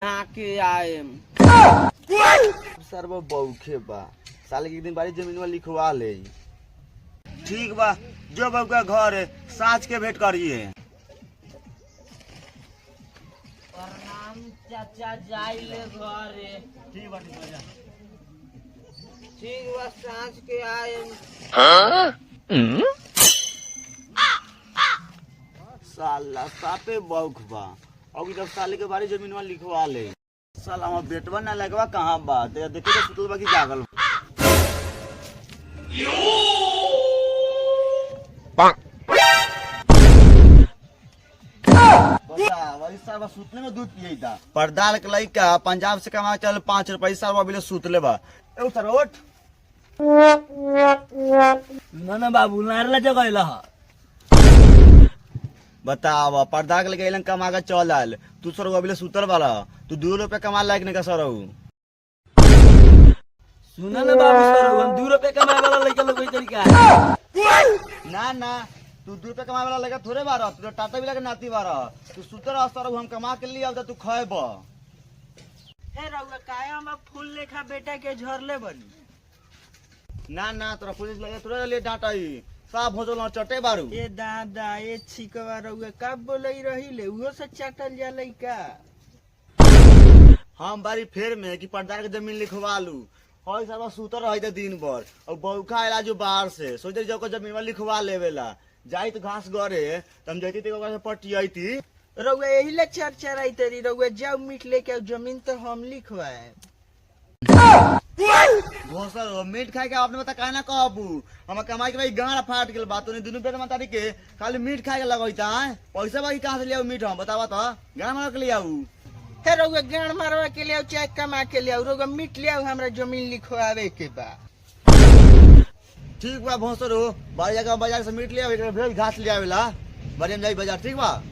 आके आएम सर वो बौखे बा साले के एक दिन बारी जमीन में लिखवा ले। ठीक बा जो बाबू का घर है साँझ के भेंट करिए। प्रणाम चाचा जाइले घरे। ठीक बा जा। ठीक बा सांझ के आएम। साला सापे बौख बा और जब साले के बारी जमीन में लिखवा ले। साला हमार बेटवा ना लगवा कहाँ बा देखे तो सुतल बा की जागल बा। सुतले में दूध पिए था पर्दाल के लइका पंजाब से कमा चल 5 रुपया साल अभी सुतले बा। ए सर उठ ना बाबू नारला जगह बताव पर्दा के लेके कमा के चल आल तू सर अभी सुतल वाला तू 2 रुपया कमा लायक नहीं का सर सुना ना बाबू सर हम 2 रुपया कमाए वाला लड़का लोग कोई तरीका ना तू 2 रुपया कमाए वाला लड़का थोड़े बारा तू टाटा भी लगे नाती बारा तू सुतल सर हम कमा के लिए अब तू खेब। हे रउआ काहे हम फूल लेखा बेटा के झरले बनी। ना तोरा पुलिस लगे तोरा लिए डांटाई साफ भोजल चटे बारू। ए दादा ए छिकवा रउआ कब बोलई रहीले उहो से चटल जाले का। हम बारी फेर में कि पर्दा के जमीन लिखवा लू और सब सुतर रही दिन भर और बौखा आला जो बाहर से सोचे जो जमीन में लिखवा लेवेला जाई तो घास गरे हम जैती तो पटियाई थी रउआ यही ले चरचराई तरी रउआ जाओ मीट लेके आओ जमीन तो हम लिखवाए। सर मीट खाए के आपने बता कहना कहबू हम कमाई के भाई गाड़ फाट गेल बात नहीं दोनों पेट मातारी के खाली मीट खाए के लगता है पैसा बाकी कहाँ से ले मीट हम बतावा तो गाड़ मार के ले आऊ। हे रउआ गाड़ मारवा के ले आओ चाहे कमा के ले आओ रउआ मीट ले आओ हमरा जमीन लिखवावे के बा। ठीक बा भोसर हो बाहर जगह बाजार से मीट ले आवे घास ले आवेला बड़े में जाई बाजार। ठीक बा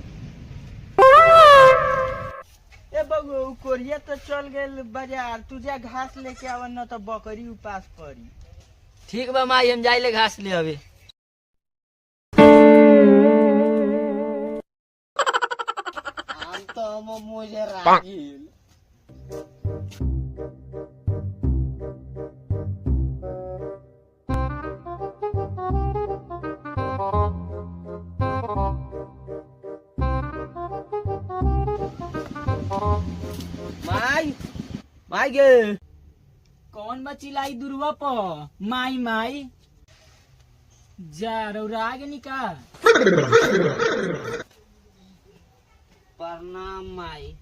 ए बगो कोरिया तो चल गेल बाजार तू जा घास लेके आवन न तो बकरी उपास पड़ी। ठीक बा माई हम जाइले घास ले आवे। हम तो मुझे रागिल माई गे कौन बचिलाई दुर्वा प माई जा रौरा आगे निका। प्रणाम माई।